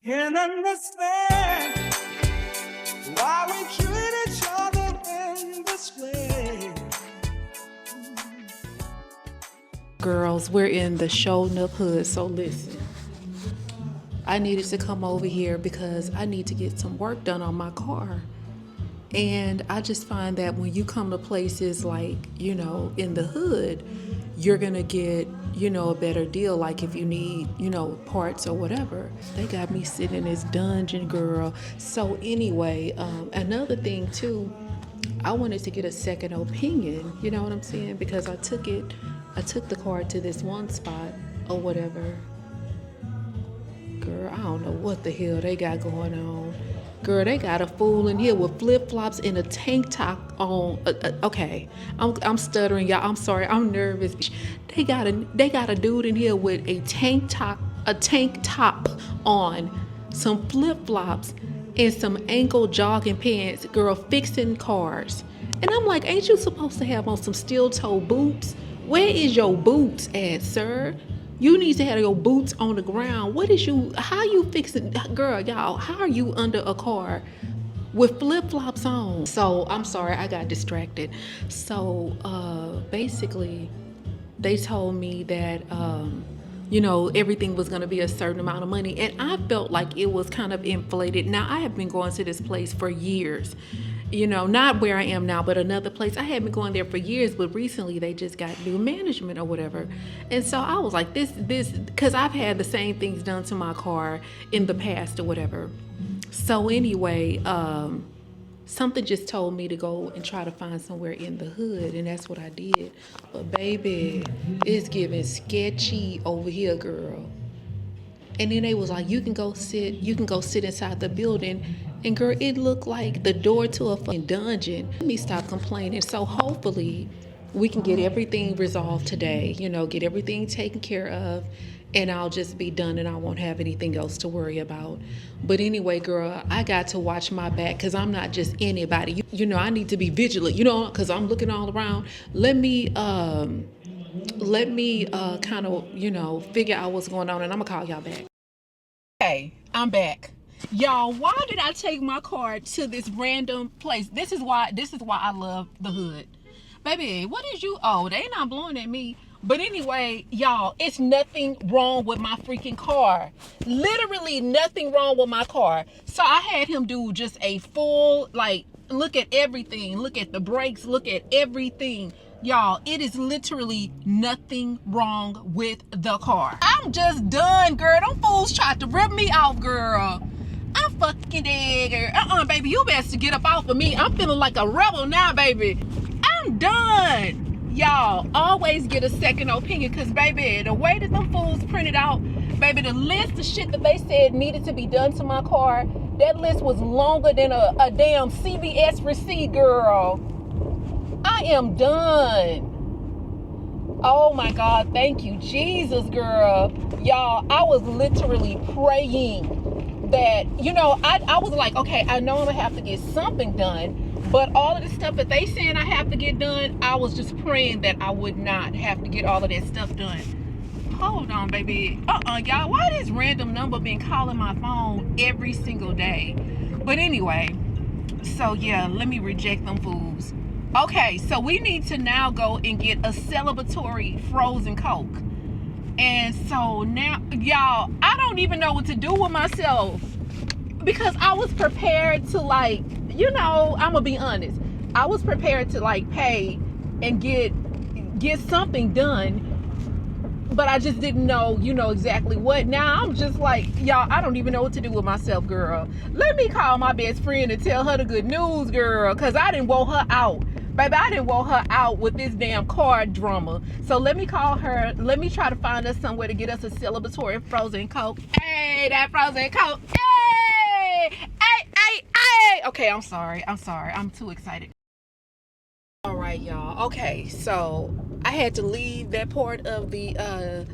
Can't understand why we treat each other in this way. Girls, we're in the Showing Up Hood, so listen. I needed to come over here because I need to get some work done on my car. And I just find that when you come to places like, in the hood, you're gonna get, a better deal. Like if you need, parts or whatever. They got me sitting in this dungeon, girl. So anyway, another thing too, I wanted to get a second opinion, you know what I'm saying? Because I took the car to this one spot or whatever. Girl, I don't know what the hell they got going on. Girl, they got a fool in here with flip-flops and a tank top on. Okay, I'm stuttering, y'all. I'm sorry, I'm nervous. They got a dude in here with a tank top on, some flip-flops, and some ankle jogging pants. Girl, fixing cars, and I'm like, ain't you supposed to have on some steel-toe boots? Where is your boots at, sir? You need to have your boots on the ground. How you fixing, girl, y'all, how are you under a car with flip-flops on? So, I'm sorry, I got distracted. So, basically, they told me that, everything was going to be a certain amount of money. And I felt like it was kind of inflated. Now, I have been going to this place for years. Not where I am now, but another place. I had been going there for years, but recently they just got new management or whatever. And so I was like, this, because I've had the same things done to my car in the past or whatever. So anyway, something just told me to go and try to find somewhere in the hood, and that's what I did. But baby, it's giving sketchy over here, girl. And then they was like, you can go sit inside the building. And girl, it looked like the door to a fucking dungeon. Let me stop complaining. So hopefully we can get everything resolved today, get everything taken care of, and I'll just be done and I won't have anything else to worry about. But anyway, girl, I got to watch my back because I'm not just anybody. I need to be vigilant, because I'm looking all around. Let me kind of, figure out what's going on, and I'm gonna call y'all back. Hey, I'm back. Y'all, why did I take my car to this random place? This is why I love the hood. Baby, what is you? Oh, they not blowing at me. But anyway, y'all, it's nothing wrong with my freaking car. Literally nothing wrong with my car. So I had him do just a full, look at everything. Look at the brakes. Look at everything. Y'all, it is literally nothing wrong with the car. I'm just done, girl. Them fools tried to rip me off, girl. I'm fucking dead, girl. Baby, you best to get up off of me. I'm feeling like a rebel now, baby. I'm done. Y'all, always get a second opinion, because, baby, the way that them fools printed out, baby, the list of shit that they said needed to be done to my car, that list was longer than a damn CVS receipt, girl. I am done. Oh my God, thank you, Jesus, girl. Y'all, I was literally praying that, I was like, okay, I know I'm gonna have to get something done, but all of the stuff that they saying I have to get done, I was just praying that I would not have to get all of that stuff done. Hold on, baby. Y'all, why this random number been calling my phone every single day? But anyway, so yeah, let me reject them fools. Okay, so we need to now go and get a celebratory frozen Coke. And so now, y'all, I don't even know what to do with myself, because I was prepared to, I'm gonna be honest. I was prepared to pay and get something done, but I just didn't know, exactly what. Now I'm just like, y'all, I don't even know what to do with myself, girl. Let me call my best friend and tell her the good news, girl, because I didn't want her out. Baby, I didn't want her out with this damn car drama. So let me call her. Let me try to find us somewhere to get us a celebratory frozen Coke. Hey, that frozen Coke. Hey, hey, hey, hey. Okay, I'm sorry. I'm too excited. All right, y'all. Okay, so I had to leave that part of the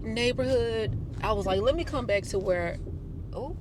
neighborhood. I was like, let me come back to where, oh,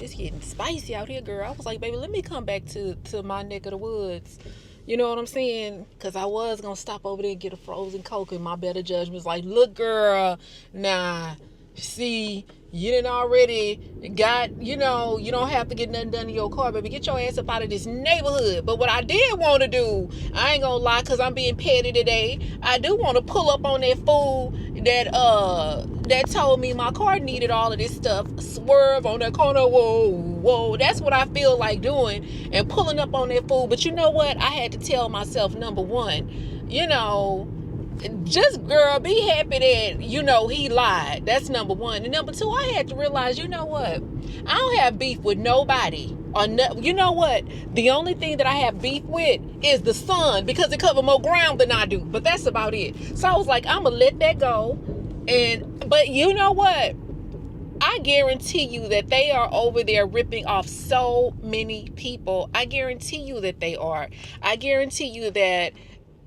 it's getting spicy out here, girl. I was like, baby, let me come back to my neck of the woods. You know what I'm saying? Because I was going to stop over there and get a frozen Coke, and my better judgment was like, look, girl, nah, See, you didn't already got, you don't have to get nothing done to your car, baby. Get your ass up out of this neighborhood. But what I did want to do, I ain't gonna lie, because I'm being petty today, I do want to pull up on that fool that told me my car needed all of this stuff. Swerve on that corner, whoa. That's what I feel like doing, and pulling up on that fool. But you know what? I had to tell myself, number one, just, girl, be happy that he lied. That's number one. And number two, I had to realize, you know what, I don't have beef with nobody, or you know what, the only thing that I have beef with is the sun, because it covers more ground than I do. But that's about it. So I was like, I'm gonna let that go. But you know what, I guarantee you that they are over there ripping off so many people. I guarantee you that they are. I guarantee you that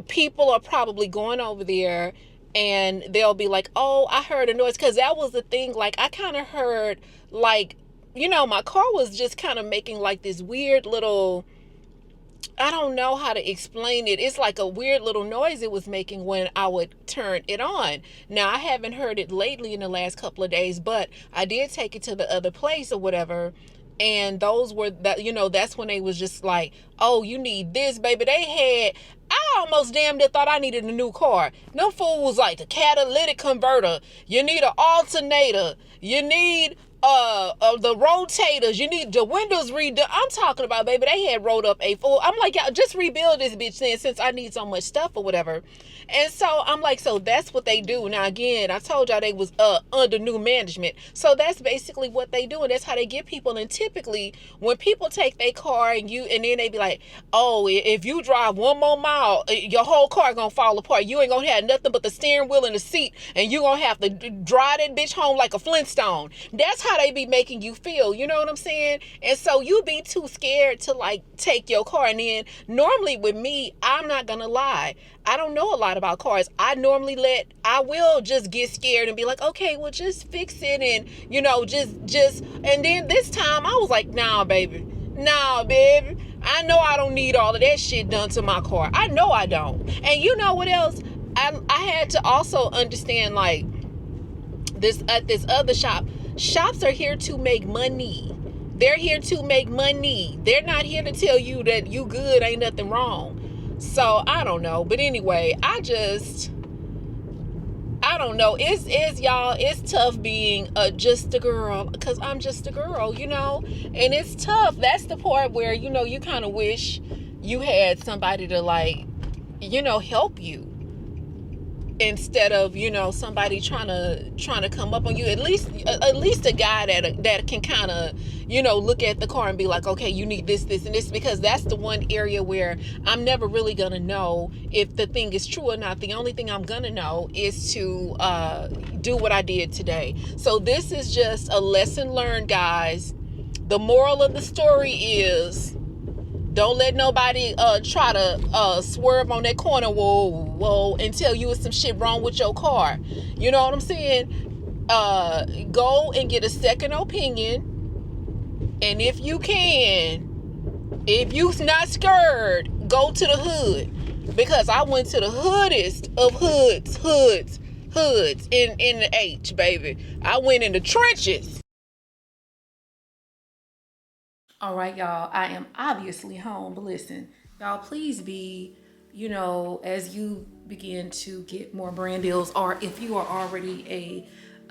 people are probably going over there and they'll be like, oh, I heard a noise. Because that was the thing. Like, I kind of heard, like, my car was just kind of making like this weird little, I don't know how to explain it. It's like a weird little noise it was making when I would turn it on. Now, I haven't heard it lately in the last couple of days, but I did take it to the other place or whatever. And those were that's when they was just like, oh, you need this, baby. I almost damn near thought I needed a new car. Them fools like the catalytic converter. You need an alternator. You need the rotators. You need the windows redone. I'm talking about, baby, they had rolled up a fool. I'm like, y'all just rebuild this bitch then, since I need so much stuff or whatever. And so I'm like, so that's what they do. Now, again, I told y'all they was under new management. So that's basically what they do. And that's how they get people. And typically when people take their car and then they be like, oh, if you drive one more mile, your whole car gonna fall apart. You ain't gonna have nothing but the steering wheel and the seat, and you gonna have to drive that bitch home like a Flintstone. That's how they be making you feel. You know what I'm saying? And so you be too scared to like take your car. And then normally with me, I'm not gonna lie, I don't know a lot about cars. I will just get scared and be like, okay, well, just fix it. And, and then this time I was like, nah, baby. I know I don't need all of that shit done to my car. I know I don't. And you know what else? I had to also understand, like, this at this other shop. Shops are here to make money. They're here to make money. They're not here to tell you that you good, ain't nothing wrong. So I don't know. But anyway, I don't know. It's tough being just a girl, because I'm just a girl, and it's tough. That's the part where, you kind of wish you had somebody to like, help you, instead of, somebody trying to come up on you. At least a guy that can kind of, look at the car and be like, okay, you need this and this, because that's the one area where I'm never really gonna know if the thing is true or not. The only thing I'm gonna know is to do what I did today. So this is just a lesson learned, guys. The moral of the story is, don't let nobody try to swerve on that corner, whoa, and tell you it's some shit wrong with your car. You know what I'm saying? Go and get a second opinion. And if you not scared, go to the hood. Because I went to the hoodest of hoods in the H, baby. I went in the trenches. All right, y'all, I am obviously home, but listen, y'all, please be, as you begin to get more brand deals, or if you are already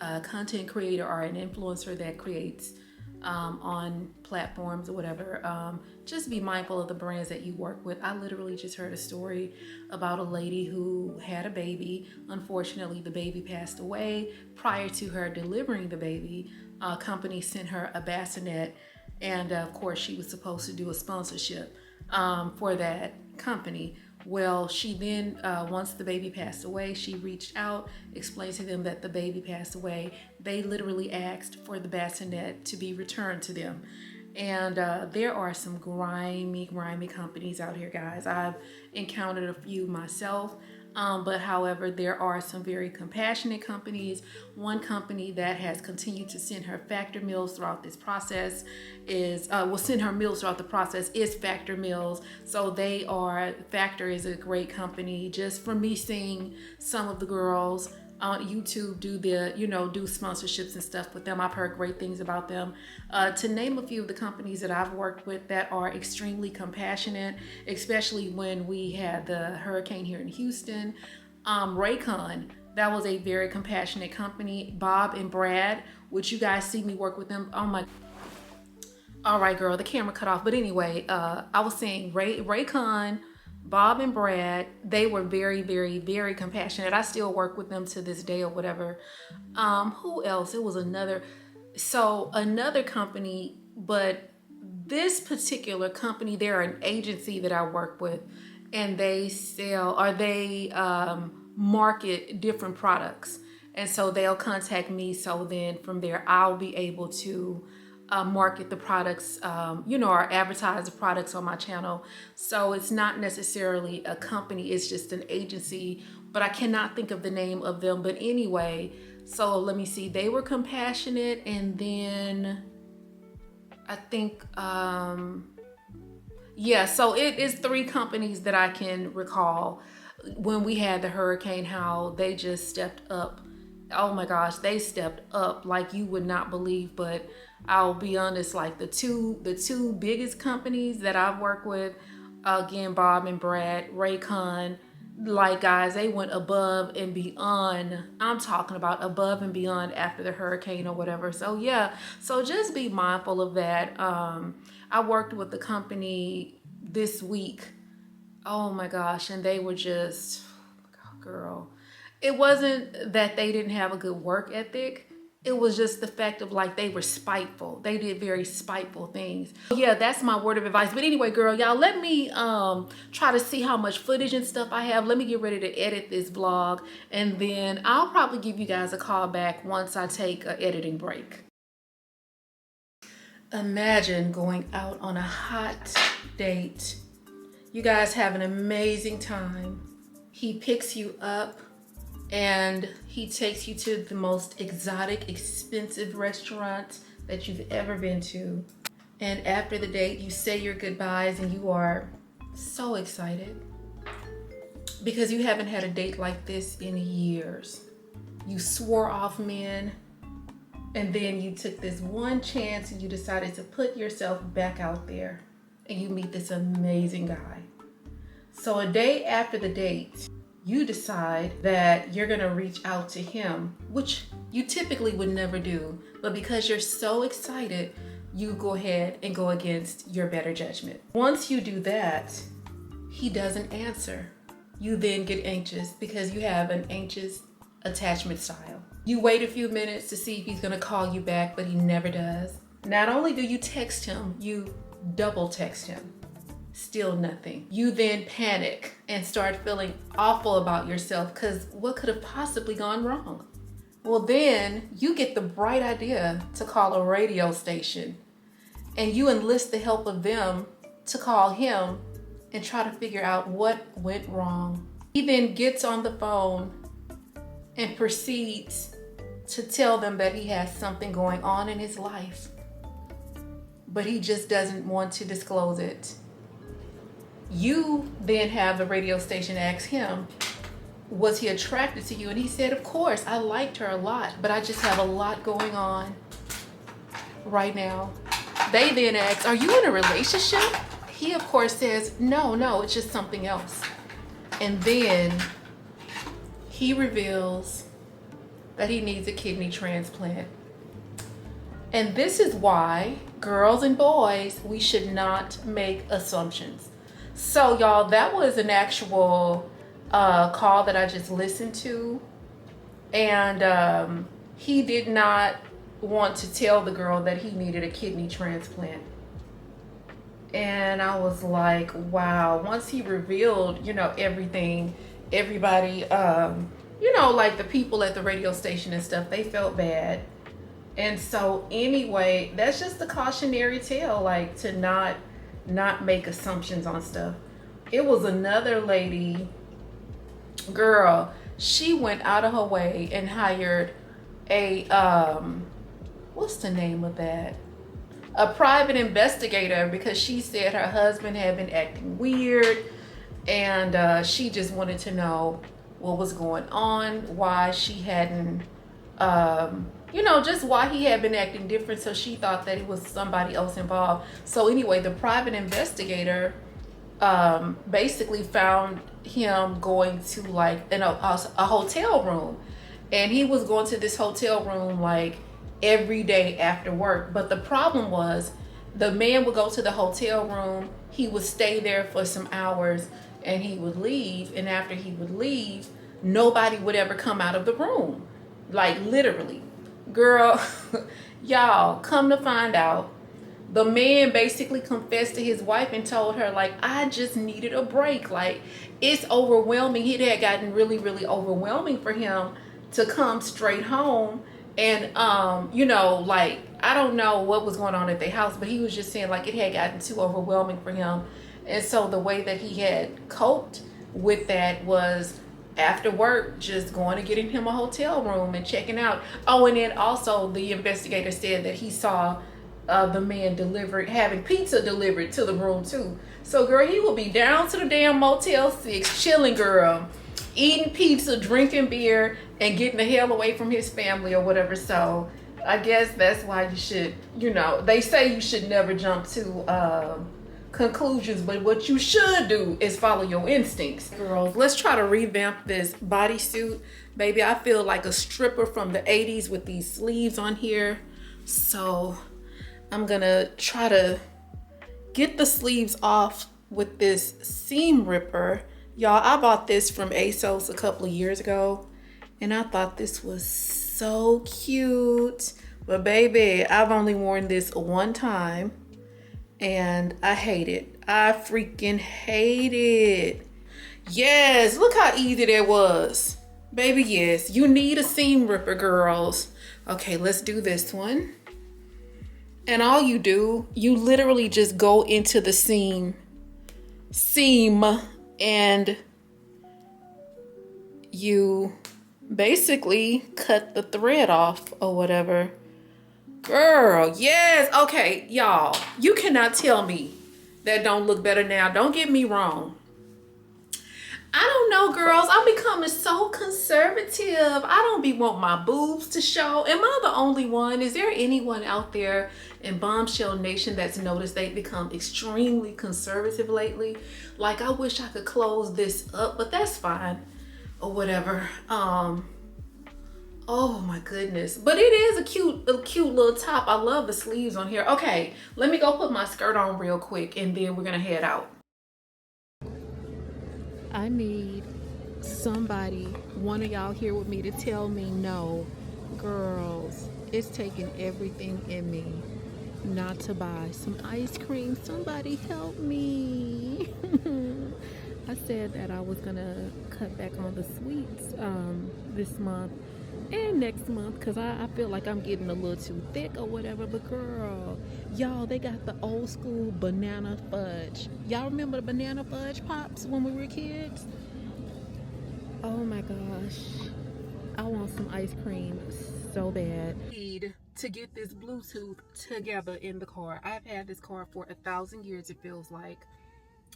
a content creator or an influencer that creates on platforms or whatever, just be mindful of the brands that you work with. I literally just heard a story about a lady who had a baby. Unfortunately, the baby passed away. Prior to her delivering the baby, a company sent her a bassinet. And of course, she was supposed to do a sponsorship for that company. Well, she then, once the baby passed away, she reached out, explained to them that the baby passed away. They literally asked for the bassinet to be returned to them. And there are some grimy companies out here, guys. I've encountered a few myself. But however, there are some very compassionate companies. One company that has continued to send her factor meals throughout this process is Factor Meals. So Factor is a great company. Just from me seeing some of the girls on YouTube do the, do sponsorships and stuff with them. I've heard great things about them. To name a few of the companies that I've worked with that are extremely compassionate, especially when we had the hurricane here in Houston. Raycon, that was a very compassionate company. Bob and Brad, which you guys see me work with them. Oh my, all right, girl, the camera cut off. But anyway, I was saying Raycon, Bob and Brad, they were very, very, very compassionate. I still work with them to this day or whatever. Who else? It was another company, but this particular company, they're an agency that I work with, and they market different products. And so they'll contact me. So then from there, I'll be able to market the products, or advertise the products on my channel. So it's not necessarily a company, it's just an agency, but I cannot think of the name of them. But anyway, so let me see, they were compassionate. And then I think, so it is 3 companies that I can recall when we had the hurricane, how they just stepped up. Oh my gosh, they stepped up like you would not believe. But I'll be honest, like the two biggest companies that I've worked with, again, Bob and Brad, Raycon, like guys, they went above and beyond. I'm talking about above and beyond after the hurricane or whatever. So yeah, so just be mindful of that. I worked with the company this week. Oh my gosh, and they were just, girl, it wasn't that they didn't have a good work ethic. It was just the fact of like, they were spiteful. They did very spiteful things. Yeah, that's my word of advice. But anyway, girl, y'all, let me try to see how much footage and stuff I have. Let me get ready to edit this vlog, and then I'll probably give you guys a call back once I take an editing break. Imagine going out on a hot date. You guys have an amazing time. He picks you up and he takes you to the most exotic, expensive restaurant that you've ever been to. And after the date, you say your goodbyes and you are so excited because you haven't had a date like this in years. You swore off men, and then you took this one chance and you decided to put yourself back out there, and you meet this amazing guy. So a day after the date, you decide that you're gonna reach out to him, which you typically would never do, but because you're so excited, you go ahead and go against your better judgment. Once you do that, he doesn't answer. You then get anxious because you have an anxious attachment style. You wait a few minutes to see if he's gonna call you back, but he never does. Not only do you text him, you double text him. Still nothing. You then panic and start feeling awful about yourself because what could have possibly gone wrong? Well, then you get the bright idea to call a radio station, and you enlist the help of them to call him and try to figure out what went wrong. He then gets on the phone and proceeds to tell them that he has something going on in his life, but he just doesn't want to disclose it. You then have the radio station ask him, was he attracted to you? And he said, of course, I liked her a lot, but I just have a lot going on right now. They then ask, are you in a relationship? He, of course, says, no, it's just something else. And then he reveals that he needs a kidney transplant. And this is why, girls and boys, we should not make assumptions. So y'all, that was an actual call that I just listened to. And he did not want to tell the girl that he needed a kidney transplant. And I was like, wow. Once he revealed, everything, everybody, like the people at the radio station and stuff, they felt bad. And so anyway, that's just a cautionary tale, like to not make assumptions on stuff. It was another lady, girl, she went out of her way and hired a, what's the name of that? A private investigator, because she said her husband had been acting weird, and she just wanted to know what was going on, why she hadn't, you know, just why he had been acting different. So she thought that it was somebody else involved. So anyway, the private investigator basically found him going to like a hotel room, and he was going to this hotel room like every day after work. But the problem was, the man would go to the hotel room, he would stay there for some hours, and he would leave. And after he would leave, nobody would ever come out of the room, like literally. Girl, y'all, come to find out, the man basically confessed to his wife and told her, like, I just needed a break. Like, it's overwhelming. It had gotten really, really overwhelming for him to come straight home. And, you know, like, I don't know what was going on at their house, but he was just saying, like, it had gotten too overwhelming for him. And so the way that he had coped with that was after work, just going to getting him a hotel room and checking out. Oh, and then also the investigator said that he saw the man having pizza delivered to the room too. So girl, he will be down to the damn Motel 6 chilling, girl, eating pizza, drinking beer, and getting the hell away from his family or whatever. So I guess that's why you should, you know, they say you should never jump to conclusions, but what you should do is follow your instincts. Girls, let's try to revamp this bodysuit. Baby, I feel like a stripper from the 80s with these sleeves on here. So I'm gonna try to get the sleeves off with this seam ripper. Y'all, I bought this from ASOS a couple of years ago, and I thought this was so cute. But baby, I've only worn this one time, and I hate it. I freaking hate it. Yes, look how easy that was. Baby, yes, you need a seam ripper, girls. Okay, let's do this one. And all you do, you literally just go into the seam, and you basically cut the thread off or whatever. Girl, yes. Okay, y'all, you cannot tell me that don't look better now. Don't get me wrong. I don't know, girls. I'm becoming so conservative. I don't be want my boobs to show. Am I the only one? Is there anyone out there in Bombshell Nation that's noticed they've become extremely conservative lately? Like, I wish I could close this up, but that's fine or whatever. Oh my goodness. But it is a cute little top. I love the sleeves on here. Okay, let me go put my skirt on real quick, and then we're gonna head out. I need somebody, one of y'all here with me, to tell me no. Girls, it's taking everything in me not to buy some ice cream. Somebody help me. I said that I was gonna cut back on the sweets this month and next month, because I feel like I'm getting a little too thick or whatever. But girl, y'all, they got the old school banana fudge. Y'all remember the banana fudge pops when we were kids? Oh my gosh, I want some ice cream so bad. Need to get this Bluetooth together in the car. I've had this car for 1,000 years, it feels like,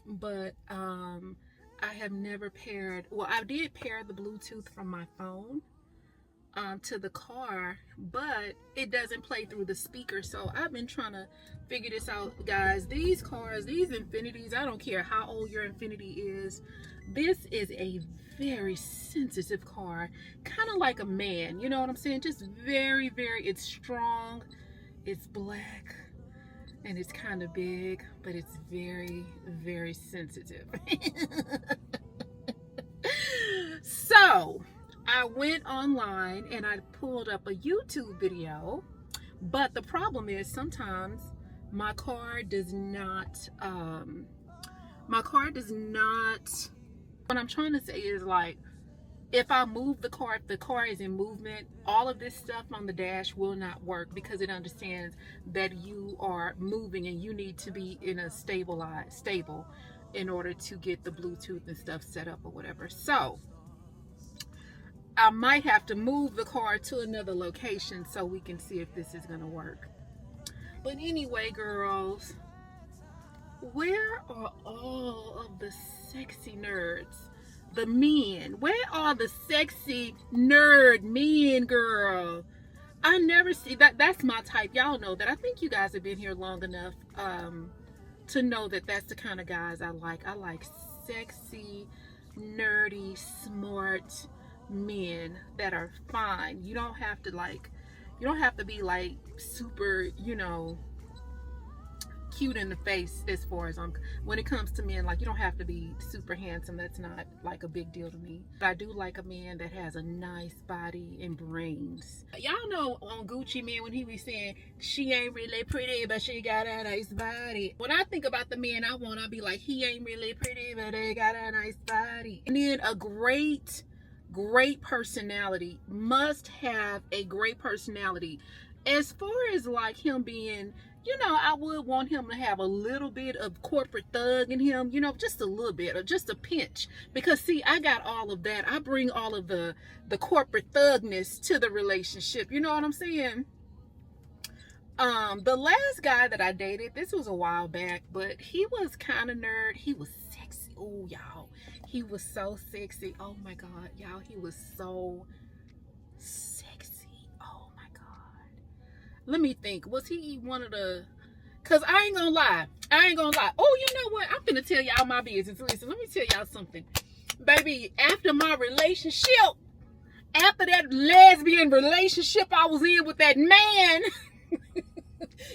but I have never paired, well, I did pair the Bluetooth from my phone to the car, but it doesn't play through the speaker. So I've been trying to figure this out, guys. These cars, these Infinities, I don't care how old your Infinity is, this is a very sensitive car, kind of like a man, you know what I'm saying? Just very, very, it's strong, it's black, and it's kind of big, but it's very, very sensitive. So I went online and I pulled up a YouTube video, but the problem is sometimes my car does not, what I'm trying to say is, like, if I move the car, if the car is in movement, all of this stuff on the dash will not work, because it understands that you are moving and you need to be in a stable in order to get the Bluetooth and stuff set up or whatever. So I might have to move the car to another location so we can see if this is gonna work. But anyway, girls, where are all of the sexy nerds The men. Where are the sexy nerd men, girl? I never see that. That's my type. Y'all know that. I think you guys have been here long enough to know that that's the kind of guys I like. I like sexy, nerdy, smart men that are fine. You don't have to be like super, cute in the face as far as when it comes to men. Like, you don't have to be super handsome. That's not like a big deal to me. But I do like a man that has a nice body and brains. Y'all know on Gucci Man when he be saying she ain't really pretty but she got a nice body. When I think about the man I want, I'll be like, he ain't really pretty but they got a nice body. And then a great personality. Must have a great personality. As far as like him being, I would want him to have a little bit of corporate thug in him, just a little bit or just a pinch. Because see, I got all of that. I bring all of the corporate thugness to the relationship. You know what I'm saying? The last guy that I dated, this was a while back, but he was kind of nerd. He was sexy. Oh, y'all. He was so sexy. Oh my God, y'all. He was so sexy. Oh my God. Let me think. Was he one of the... Because I ain't gonna lie. Oh, you know what? I'm gonna tell y'all my business. Listen, let me tell y'all something. Baby, after my relationship, after that lesbian relationship I was in with that man...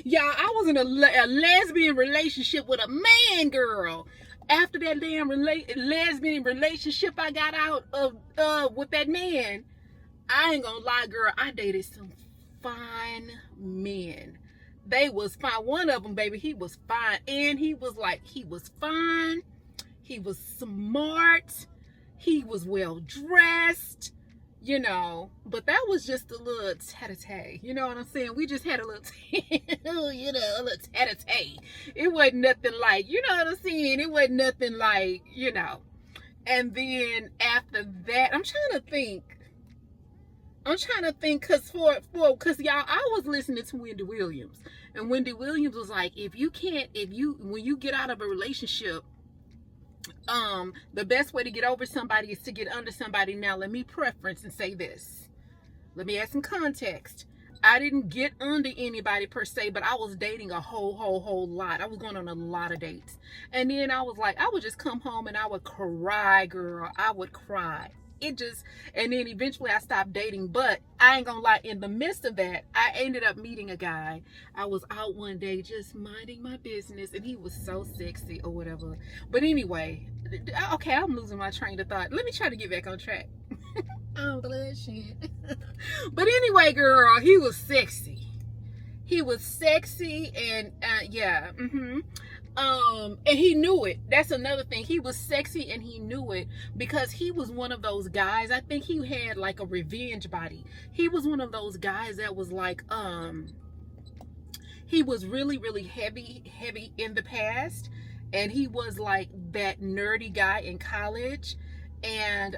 Y'all, I was in a lesbian relationship with a man, girl. After that damn lesbian relationship I got out of with that man, I ain't gonna lie, girl, I dated some fine men. They was fine. One of them, baby, he was fine. And he was fine. He was smart. He was well dressed. But that was just a little tete-a-tete. You know what I'm saying? We just had a little, a little tete-a-tete. It wasn't nothing like, you know what I'm saying? It wasn't nothing like, And then after that, I'm trying to think, cause y'all, I was listening to Wendy Williams, and Wendy Williams was like, when you get out of a relationship, the best way to get over somebody is to get under somebody. Now, let me preference and say this. Let me add some context. I didn't get under anybody per se, but I was dating a whole lot. I was going on a lot of dates. And then I was like, I would just come home and I would cry, girl. I would cry. And then eventually I stopped dating. But I ain't gonna lie, in the midst of that, I ended up meeting a guy. I was out one day just minding my business, and he was so sexy or whatever. But anyway, okay, I'm losing my train of thought. Let me try to get back on track. I'm blushing. But anyway, girl, he was sexy. He was sexy, and yeah. And he knew it. That's another thing. He was sexy and he knew it, because he was one of those guys. I think he had like a revenge body. He was one of those guys that was like, he was really heavy in the past, and he was like that nerdy guy in college, and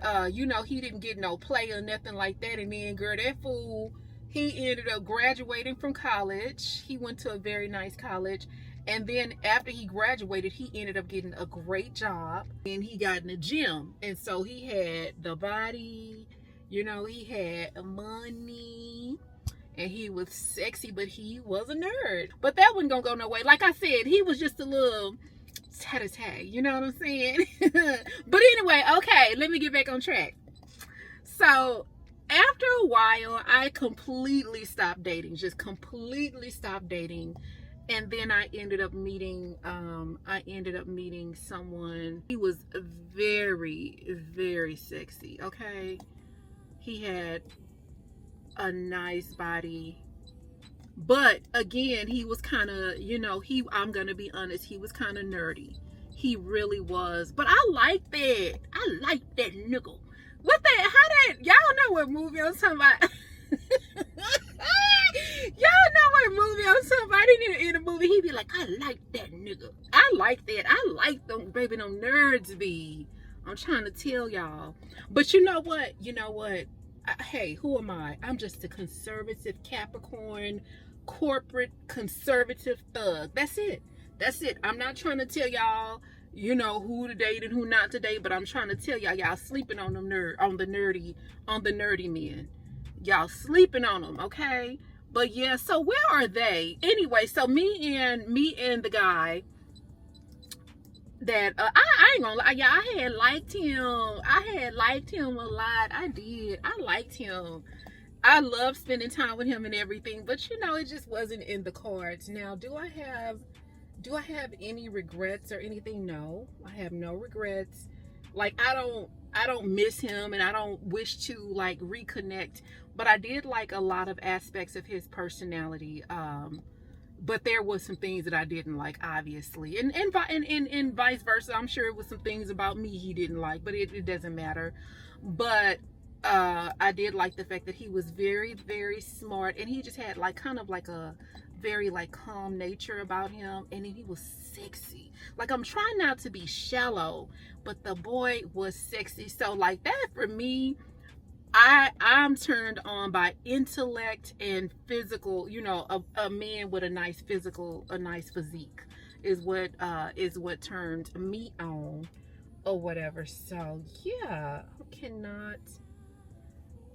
he didn't get no play or nothing like that. And then, girl, that fool, he ended up graduating from college. He went to a very nice college. And then after he graduated, he ended up getting a great job, and he got in the gym. And so he had the body, he had money, and he was sexy, but he was a nerd. But that wasn't gonna go no way. Like I said, he was just a little tete-a-tete, you know what I'm saying? But anyway, okay, let me get back on track. So after a while, I completely stopped dating, And then I ended up meeting someone. He was very sexy, okay? He had a nice body. But again, he was kind of, I'm going to be honest, he was kind of nerdy. He really was. But I like that. I like that nigga. Y'all know what movie I'm talking about. Y'all know what movie I'm talking about. In a movie, he be like, I like that nigga. I like that. I like them, baby, them nerds be. I'm trying to tell y'all. But you know what? Hey, who am I? I'm just a conservative Capricorn, corporate conservative thug. That's it. I'm not trying to tell y'all you know, who to date and who not to date, but I'm trying to tell y'all sleeping on them on the nerdy men. Y'all sleeping on them, okay? But yeah, so where are they? Anyway, so me and the guy that I ain't gonna lie, yeah, I had liked him. I had liked him a lot. I did. I liked him. I love spending time with him and everything, but you know, it just wasn't in the cards. Now, do I have any regrets or anything? No, I have no regrets. Like, I don't miss him, and I don't wish to like reconnect, but I did like a lot of aspects of his personality. But there was some things that I didn't like, obviously, and vice versa. I'm sure it was some things about me he didn't like, but it doesn't matter. But I did like the fact that he was very, very smart, and he just had like kind of like a very like calm nature about him, and then he was sexy. Like, I'm trying not to be shallow, but the boy was sexy. So like that for me, I'm turned on by intellect and physical, you know, a man with a nice physical, a nice physique is what turned me on or whatever. So yeah, I cannot.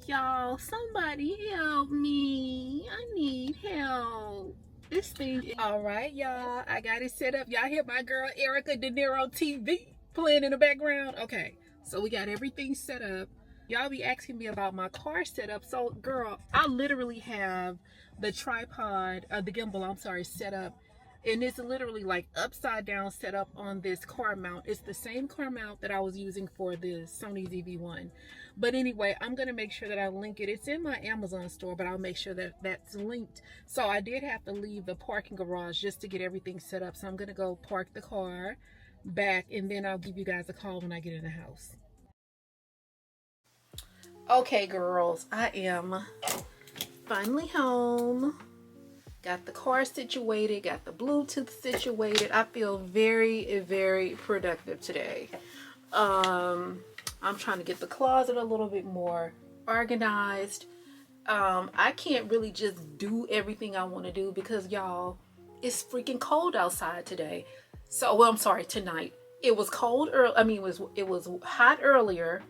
Y'all, somebody help me. I need help. This thing. All right, y'all. I got it set up. Y'all hear my girl Erica De Niro TV playing in the background? Okay, so we got everything set up. Y'all be asking me about my car setup. So, girl, I literally have the tripod, the gimbal, I'm sorry, set up. And it's literally like upside down set up on this car mount. It's the same car mount that I was using for the Sony ZV-1. But anyway, I'm going to make sure that I link it. It's in my Amazon store, but I'll make sure that that's linked. So I did have to leave the parking garage just to get everything set up. So I'm going to go park the car back, and then I'll give you guys a call when I get in the house. Okay, girls, I am finally home. Got the car situated, got the Bluetooth situated. I feel very, very productive today. I'm trying to get the closet a little bit more organized. I can't really just do everything I want to do because, y'all, it's freaking cold outside today. So, well, I'm sorry, tonight. It was cold early. I mean, it was hot earlier.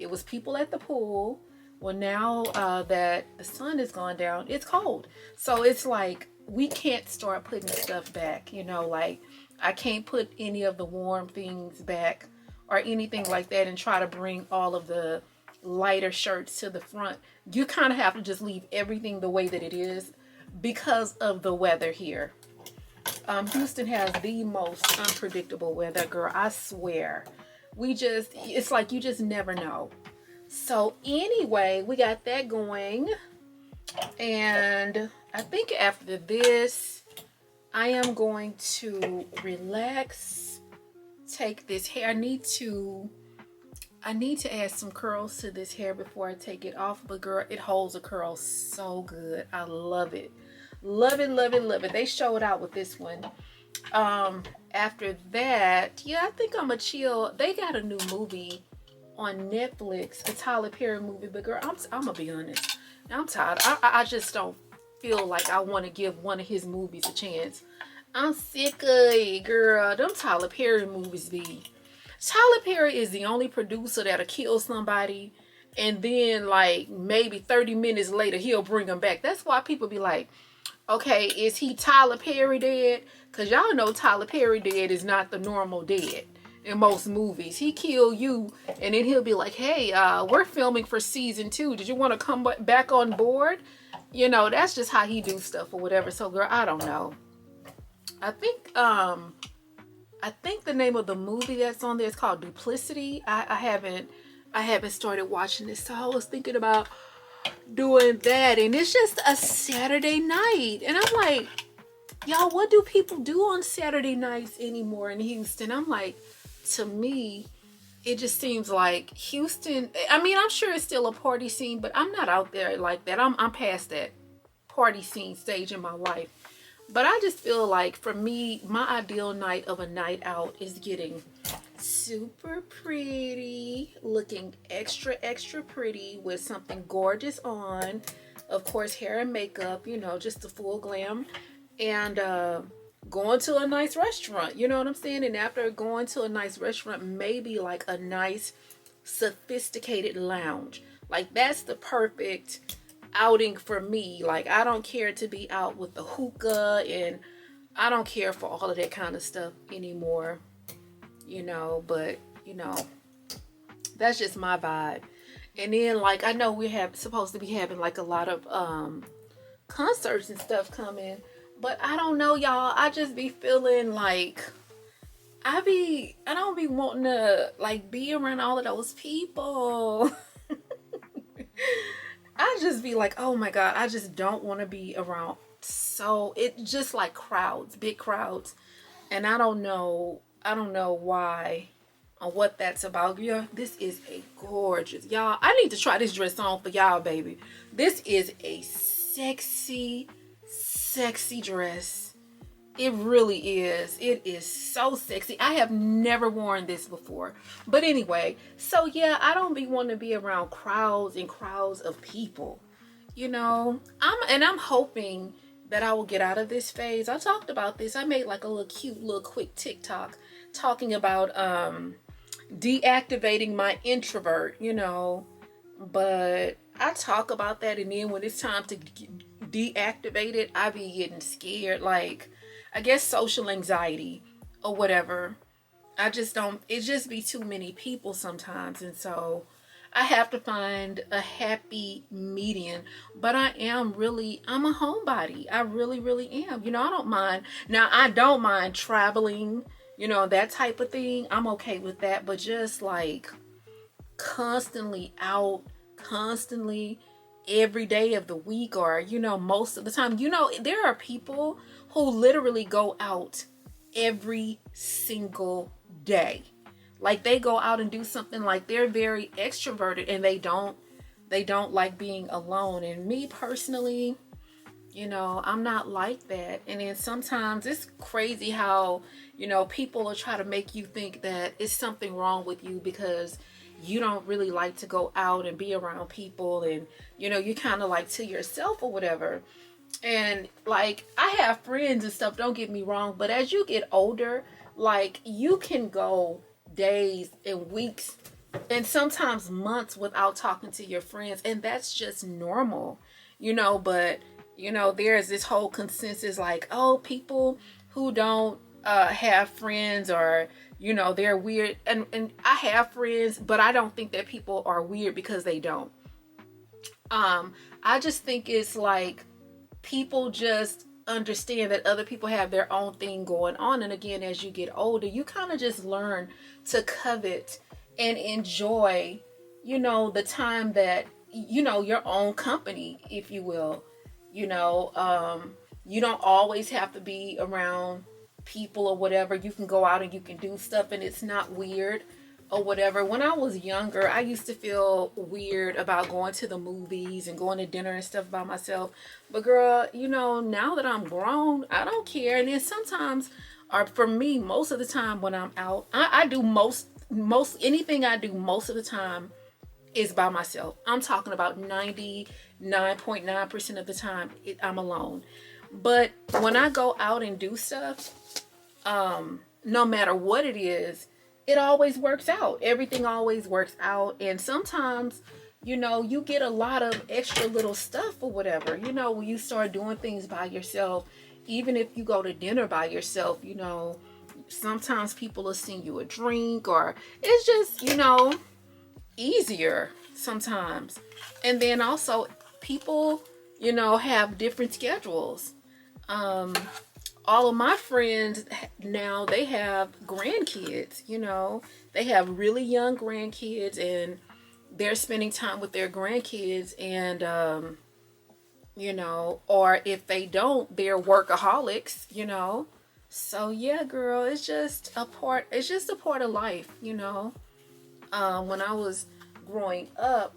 It was people at the pool. Well, now that the sun has gone down, it's cold. So it's like we can't start putting stuff back, you know, like I can't put any of the warm things back or anything like that and try to bring all of the lighter shirts to the front. You kind of have to just leave everything the way that it is because of the weather here. Houston has the most unpredictable weather, girl. I swear. It's like you just never know. So anyway, we got that going. And I think after this, I am going to relax, take this hair. I need to add some curls to this hair before I take it off. But girl, it holds a curl so good. I love it. Love it, love it, love it. They showed out with this one. After that, yeah, I think I'm a chill. They got a new movie on Netflix, a Tyler Perry movie, but girl, I'm gonna be honest, I'm tired. I just don't feel like I want to give one of his movies a chance. I'm sick of it, girl. Them Tyler Perry movies be. Tyler Perry is the only producer that'll kill somebody, and then like maybe 30 minutes later he'll bring them back. That's why people be like, okay, is he Tyler Perry dead? Because y'all know Tyler Perry dead is not the normal dead in most movies. He kill you, and then he'll be like, hey, we're filming for season 2. Did you want to come back on board? You know, that's just how he do stuff or whatever. So, girl, I don't know. I think the name of the movie that's on there is called Duplicity. I haven't started watching this, so I was thinking about doing that, and it's just a Saturday night, and I'm like, y'all, what do people do on Saturday nights anymore in Houston? I'm like, to me, it just seems like Houston, I mean, I'm sure it's still a party scene, but I'm not out there like that. I'm past that party scene stage in my life. But I just feel like, for me, my ideal night of a night out is getting super pretty, looking extra, extra pretty with something gorgeous on. Of course, hair and makeup, you know, just the full glam. And going to a nice restaurant, you know what I'm saying? And after going to a nice restaurant, maybe like a nice sophisticated lounge. Like that's the perfect outing for me. Like I don't care to be out with the hookah, and I don't care for all of that kind of stuff anymore, you know, but you know, that's just my vibe. And then like I know we have supposed to be having like a lot of concerts and stuff coming, but I don't know, y'all. I just be feeling like I don't be wanting to like be around all of those people. I just be like, oh my God, I just don't want to be around. So it just like crowds, big crowds. And I don't know why or what that's about. Yeah, this is a gorgeous, y'all. I need to try this dress on for y'all, baby. This is a sexy, sexy dress. It really is. It is so sexy. I have never worn this before. But anyway, so yeah, I don't be wanting to be around crowds and crowds of people. You know, I'm hoping that I will get out of this phase. I talked about this. I made like a little cute little quick TikTok talking about deactivating my introvert, you know. But I talk about that, and then when it's time to deactivate it, I be getting scared. Like, I guess social anxiety or whatever. I just don't, it just be too many people sometimes. And so I have to find a happy median. But I'm a homebody. I really, really am. You know, I don't mind. Now, I don't mind traveling, you know, that type of thing. I'm okay with that. But just like constantly out, constantly every day of the week, or you know, most of the time, you know, there are people who literally go out every single day. Like they go out and do something, like they're very extroverted and they don't like being alone. And me personally, you know, I'm not like that. And then sometimes it's crazy how, you know, people will try to make you think that it's something wrong with you because you don't really like to go out and be around people, and you know, you kind of like to yourself or whatever. And like I have friends and stuff, don't get me wrong, but as you get older, like you can go days and weeks and sometimes months without talking to your friends, and that's just normal, you know. But you know, there's this whole consensus like, oh, people who don't have friends, or you know, they're weird. And I have friends, but I don't think that people are weird because they don't. I just think it's like people just understand that other people have their own thing going on. And again, as you get older, you kind of just learn to covet and enjoy, you know, the time that, you know, your own company, if you will. You know, you don't always have to be around people or whatever. You can go out and you can do stuff and it's not weird or whatever. When I was younger, I used to feel weird about going to the movies and going to dinner and stuff by myself. But girl, you know, now that I'm grown, I don't care. And then sometimes, or for me, most of the time when I'm out, I do most anything I do most of the time is by myself. I'm talking about 99.9% of the time I'm alone. But when I go out and do stuff, no matter what it is, it always works out. Everything always works out. And sometimes, you know, you get a lot of extra little stuff or whatever. You know, when you start doing things by yourself, even if you go to dinner by yourself, you know, sometimes people will send you a drink, or it's just, you know, easier sometimes. And then also people, you know, have different schedules. All of my friends now, they have grandkids, you know, they have really young grandkids, and they're spending time with their grandkids. And you know, or if they don't, they're workaholics, you know. So yeah, girl, it's just a part of life, you know. When I was growing up,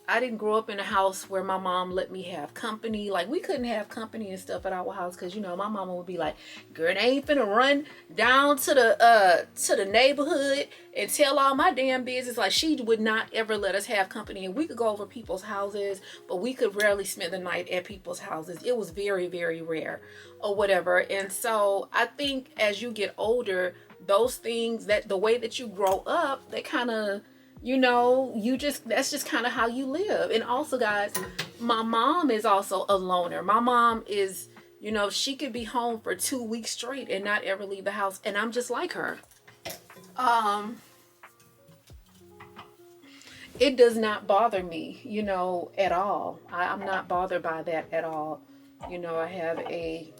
I didn't grow up in a house where my mom let me have company. Like, we couldn't have company and stuff at our house because, you know, my mama would be like, girl, they ain't finna run down to the neighborhood and tell all my damn business. Like, she would not ever let us have company. And we could go over people's houses, but we could rarely spend the night at people's houses. It was very, very rare or whatever. And so I think as you get older, those things, that the way that you grow up, they kind of, you know, that's just kind of how you live. And also, guys, my mom is also a loner. My mom is, you know, she could be home for 2 weeks straight and not ever leave the house. And I'm just like her. It does not bother me, you know, at all. I'm not bothered by that at all. You know, I have a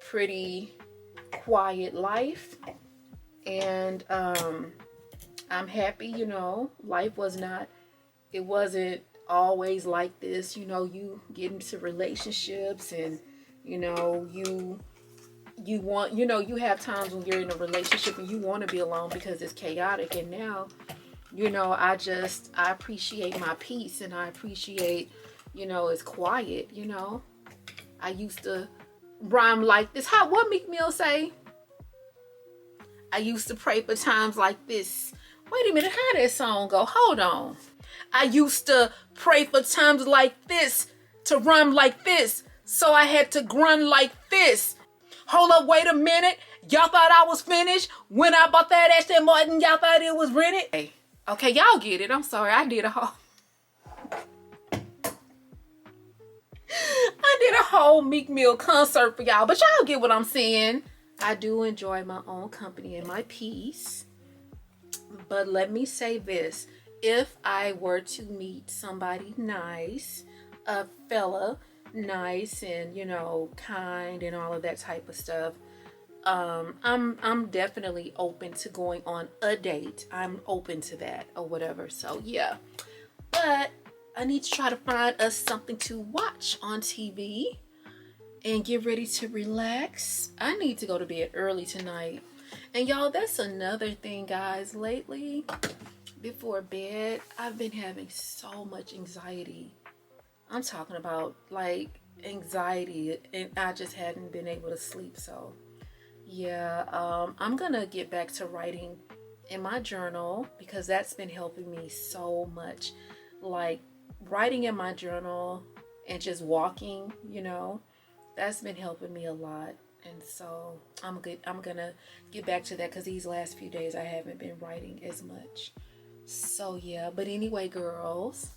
pretty quiet life. And, I'm happy, you know. Life wasn't always like this. You know, you get into relationships and, you know, you want, you know, you have times when you're in a relationship and you want to be alone because it's chaotic. And now, you know, I appreciate my peace, and I appreciate, you know, it's quiet, you know. I used to rhyme like this. What Meek Mill say? I used to pray for times like this. Wait a minute, how that song go? Hold on. I used to pray for times like this, to rhyme like this, so I had to grunt like this. Hold up, wait a minute. Y'all thought I was finished when I bought that Aston Martin? Y'all thought it was rented? Hey, okay, y'all get it. I'm sorry, I did a whole Meek Mill concert for y'all, but y'all get what I'm saying. I do enjoy my own company and my peace. But let me say this. If I were to meet somebody nice, a fella nice and, you know, kind and all of that type of stuff, I'm definitely open to going on a date. I'm open to that or whatever. So yeah. But I need to try to find us something to watch on TV and get ready to relax. I need to go to bed early tonight. And y'all, that's another thing, guys. Lately, before bed, I've been having so much anxiety. I'm talking about like anxiety, and I just hadn't been able to sleep. So yeah, I'm gonna get back to writing in my journal because that's been helping me so much. Like writing in my journal and just walking, you know, that's been helping me a lot. And so I'm gonna get back to that because these last few days I haven't been writing as much. So yeah, but anyway, girls,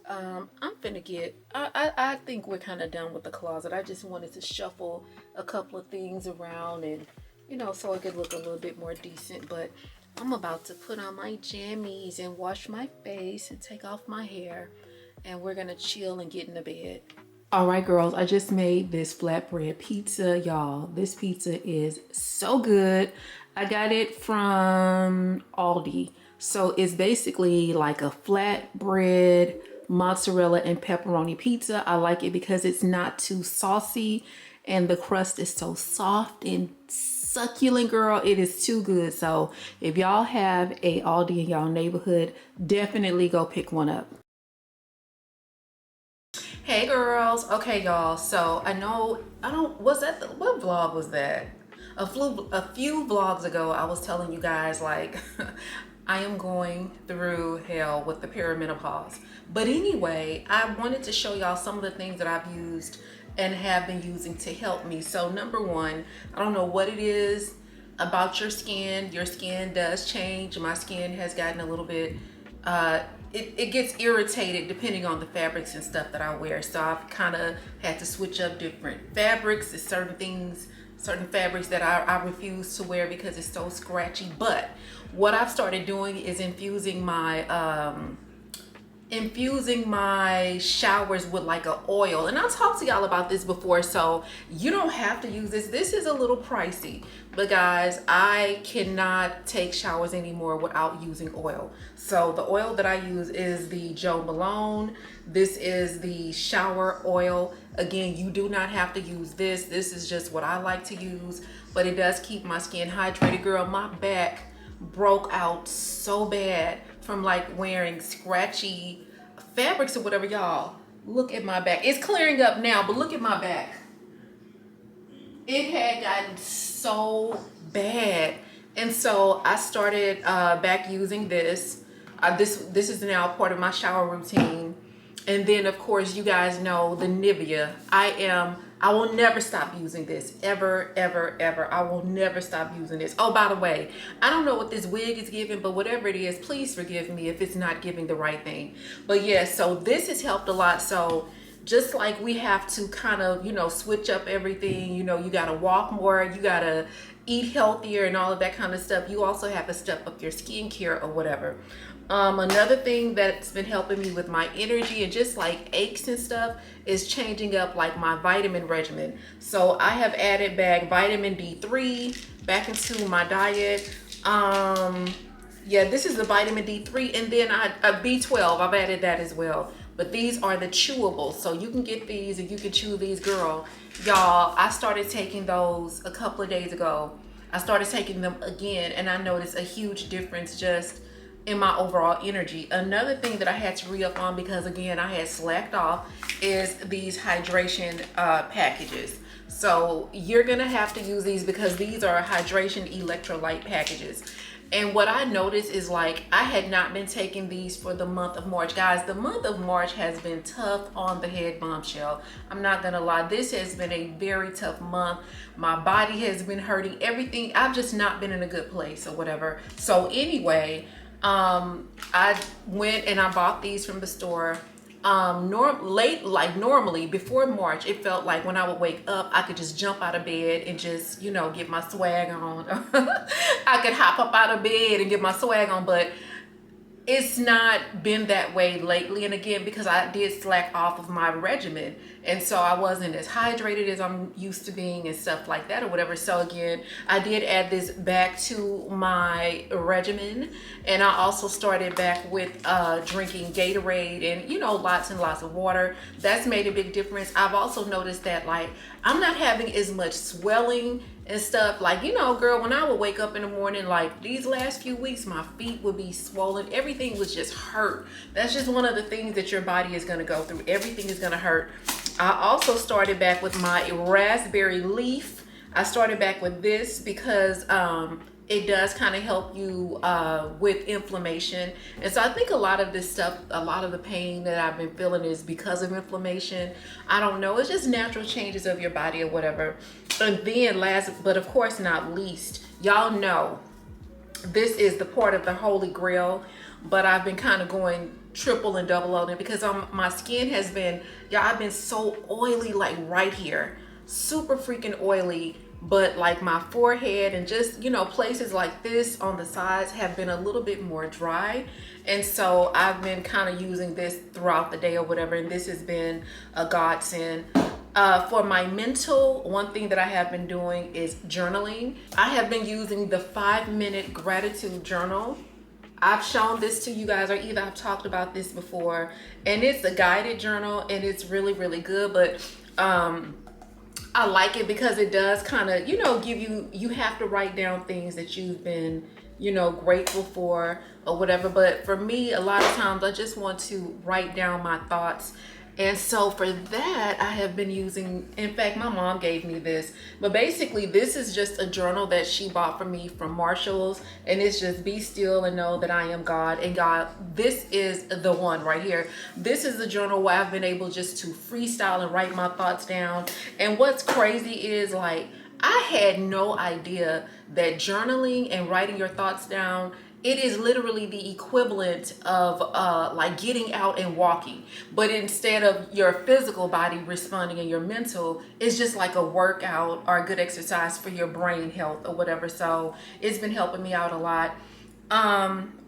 I'm finna I think we're kind of done with the closet. I just wanted to shuffle a couple of things around and, you know, so it could look a little bit more decent. But I'm about to put on my jammies and wash my face and take off my hair, and we're gonna chill and get in the bed. All right, girls, I just made this flatbread pizza, y'all. This pizza is so good. I got it from Aldi. So it's basically like a flatbread, mozzarella and pepperoni pizza. I like it because it's not too saucy and the crust is so soft and succulent, girl. It is too good. So if y'all have a Aldi in y'all neighborhood, definitely go pick one up. Hey girls, okay y'all, so what vlog was that? A few vlogs ago I was telling you guys like I am going through hell with the perimenopause. But anyway, I wanted to show y'all some of the things that I've used and have been using to help me. So number one, I don't know what it is about your skin. Your skin does change. My skin has gotten a little bit it gets irritated depending on the fabrics and stuff that I wear. So I've kind of had to switch up different fabrics. There's certain fabrics that I refuse to wear because it's so scratchy. But what I've started doing is infusing my showers with like an oil, and I'll talk to y'all about this before, so you don't have to use this is a little pricey, but guys, I cannot take showers anymore without using oil. So the oil that I use is the Jo Malone. This is the shower oil. Again, you do not have to use this is just what I like to use, but it does keep my skin hydrated. Girl, my back broke out so bad from like wearing scratchy fabrics or whatever, y'all. Look at my back. It's clearing up now, but look at my back. It had gotten so bad. And so I started back using this. This is now part of my shower routine. And then of course you guys know the Nivea. I will never stop using this, ever, ever, ever. I will never stop using this. Oh, by the way, I don't know what this wig is giving, but whatever it is, please forgive me if it's not giving the right thing. But yeah, so this has helped a lot. So just like we have to kind of, you know, switch up everything, you know, you got to walk more, you got to eat healthier and all of that kind of stuff. You also have to step up your skincare or whatever. Another thing that's been helping me with my energy and just like aches and stuff is changing up like my vitamin regimen. So I have added back vitamin D3 back into my diet. Yeah, this is the vitamin D3, and then B12, I've added that as well. But these are the chewables, so you can get these and you can chew these, girl. Y'all, I started taking those a couple of days ago. I started taking them again, and I noticed a huge difference just in my overall energy. Another thing that I had to re-up on, because again, I had slacked off, is these hydration packages. So you're gonna have to use these because these are hydration electrolyte packages. And what I noticed is like, I had not been taking these for the month of March. Guys, the month of March has been tough on the head bombshell. I'm not gonna lie, this has been a very tough month. My body has been hurting, everything. I've just not been in a good place or whatever. So anyway, I went and I bought these from the store. Normally before March, it felt like when I would wake up, I could just jump out of bed and just, you know, get my swag on. I could hop up out of bed and get my swag on, but it's not been that way lately. And again, because I did slack off of my regimen, and so I wasn't as hydrated as I'm used to being and stuff like that or whatever. So again, I did add this back to my regimen, and I also started back with drinking Gatorade and, you know, lots and lots of water. That's made a big difference. I've also noticed that like I'm not having as much swelling and stuff. Like, you know, girl, when I would wake up in the morning, like these last few weeks, my feet would be swollen. Everything was just hurt. That's just one of the things that your body is going to go through. Everything is going to hurt. I also started back with my raspberry leaf. I started back with this because it does kind of help you with inflammation. And so I think a lot of this stuff, a lot of the pain that I've been feeling is because of inflammation. I don't know, it's just natural changes of your body or whatever. And then last, but of course not least, y'all know this is the part of the holy grail, but I've been kind of going triple and double on it because my skin has been, y'all, I've been so oily, like right here, super freaking oily. But like my forehead and just, you know, places like this on the sides have been a little bit more dry. And so I've been kind of using this throughout the day or whatever. And this has been a godsend. For my mental, one thing that I have been doing is journaling. I have been using the 5-minute gratitude journal. I've shown this to you guys, or either I've talked about this before, and it's a guided journal and it's really, really good. But I like it because it does kind of, you know, give you, you have to write down things that you've been, you know, grateful for or whatever. But for me, a lot of times I just want to write down my thoughts. And so for that, I have been using, in fact, my mom gave me this, but basically this is just a journal that she bought for me from Marshall's, and it's just be still and know that I am God. And God, this is the one right here. This is the journal where I've been able just to freestyle and write my thoughts down. And what's crazy is like, I had no idea that journaling and writing your thoughts down, it is literally the equivalent of like getting out and walking, but instead of your physical body responding and your mental, it's just like a workout or a good exercise for your brain health or whatever. So it's been helping me out a lot.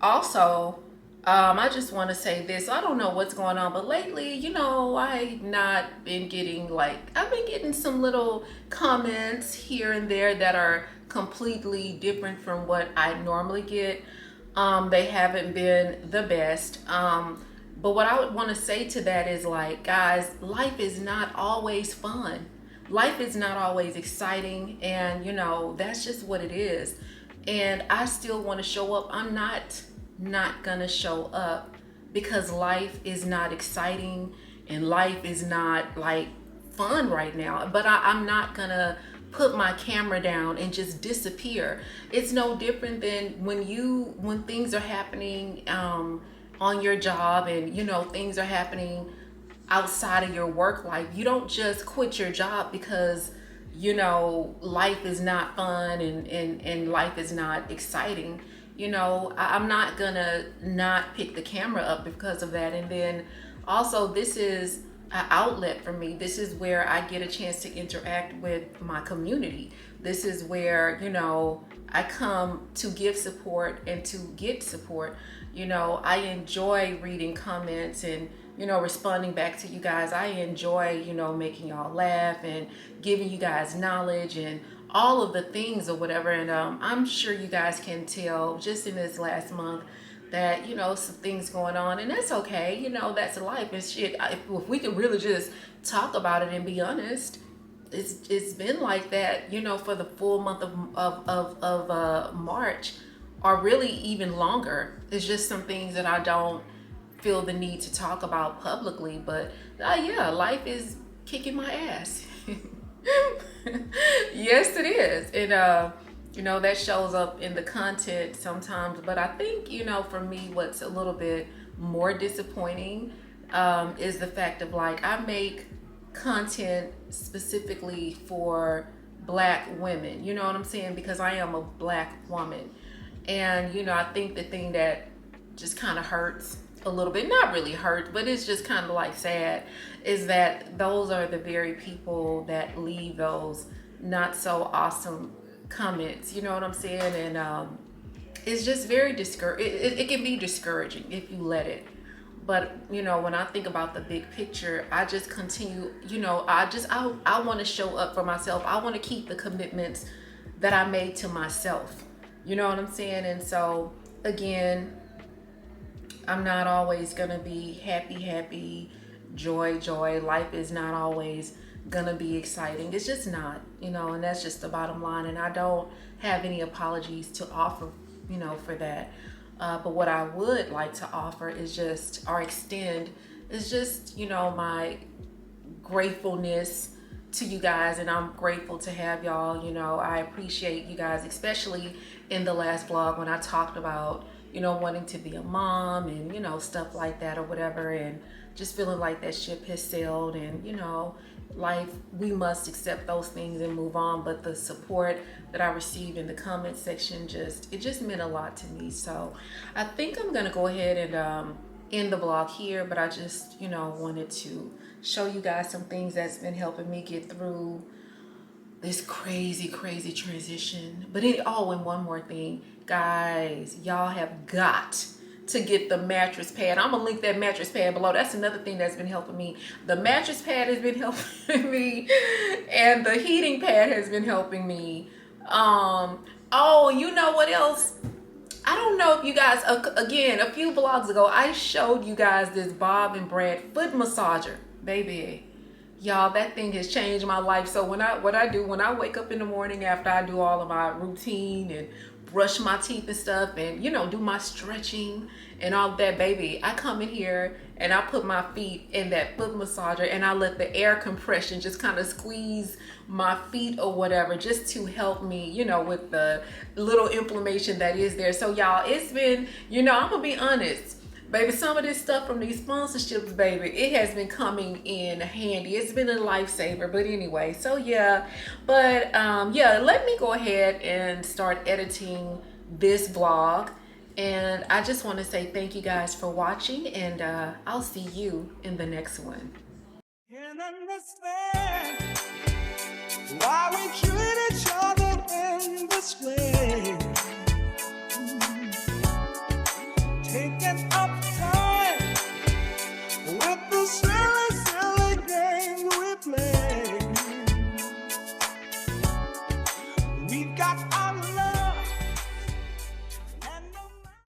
Also, I just want to say this. I don't know what's going on, but lately, you know, I've not been getting like, I've been getting some little comments here and there that are completely different from what I normally get. They haven't been the best. But what I would want to say to that is like, guys, life is not always fun. Life is not always exciting. And you know, that's just what it is. And I still want to show up. I'm not gonna show up because life is not exciting and life is not like fun right now. But I'm not gonna put my camera down and just disappear. It's no different than when things are happening on your job, and things are happening outside of your work life. You don't just quit your job because life is not fun and life is not exciting. I'm not gonna not pick the camera up because of that. And then also, this is an outlet for me. This is where I get a chance to interact with my community. This is where I come to give support and to get support. I enjoy reading comments and responding back to you guys. I enjoy making y'all laugh and giving you guys knowledge and all of the things or whatever. And I'm sure you guys can tell just in this last month that some things going on, and that's okay. That's life and shit. If we could really just talk about it and be honest, it's been like that for the full month of March, or really even longer. It's just some things that I don't feel the need to talk about publicly, but yeah, life is kicking my ass. Yes, it is. And that shows up in the content sometimes. But I think for me, what's a little bit more disappointing is the fact of like, I make content specifically for Black women, you know what I'm saying, because I am a Black woman. And I think the thing that just kind of hurts a little bit, not really hurt, but it's just kind of like sad, is that those are the very people that leave those not so awesome comments, you know what I'm saying? And it's just very it can be discouraging if you let it. But when I think about the big picture, I just continue, I want to show up for myself. I want to keep the commitments that I made to myself, you know what I'm saying? And so again, I'm not always gonna be happy, joy. Life is not always gonna be exciting. It's just not, and that's just the bottom line. And I don't have any apologies to offer, for that. But what I would like to offer is just, or extend, is just, my gratefulness to you guys. And I'm grateful to have y'all. I appreciate you guys, especially in the last vlog when I talked about wanting to be a mom and stuff like that or whatever, and just feeling like that ship has sailed. And life, we must accept those things and move on. But the support that I received in the comment section, it just meant a lot to me. So I think I'm gonna go ahead and end the vlog here, but I just wanted to show you guys some things that's been helping me get through this crazy transition. But and one more thing, guys, y'all have got to get the mattress pad. I'm gonna link that mattress pad below. That's another thing that's been helping me. The mattress pad has been helping me, and the heating pad has been helping me. You know what else? I don't know if you guys, again, a few vlogs ago, I showed you guys this Bob and Brad foot massager, baby. Y'all, that thing has changed my life. So what I do when I wake up in the morning after I do all of my routine and brush my teeth and stuff and do my stretching and all that, baby, I come in here and I put my feet in that foot massager and I let the air compression just kind of squeeze my feet or whatever, just to help me with the little inflammation that is there. So y'all, it's been I'm gonna be honest, baby, some of this stuff from these sponsorships, baby, it has been coming in handy. It's been a lifesaver. But anyway, so yeah. But yeah, let me go ahead and start editing this vlog. And I just want to say thank you guys for watching, and I'll see you in the next one. Can't understand why we treat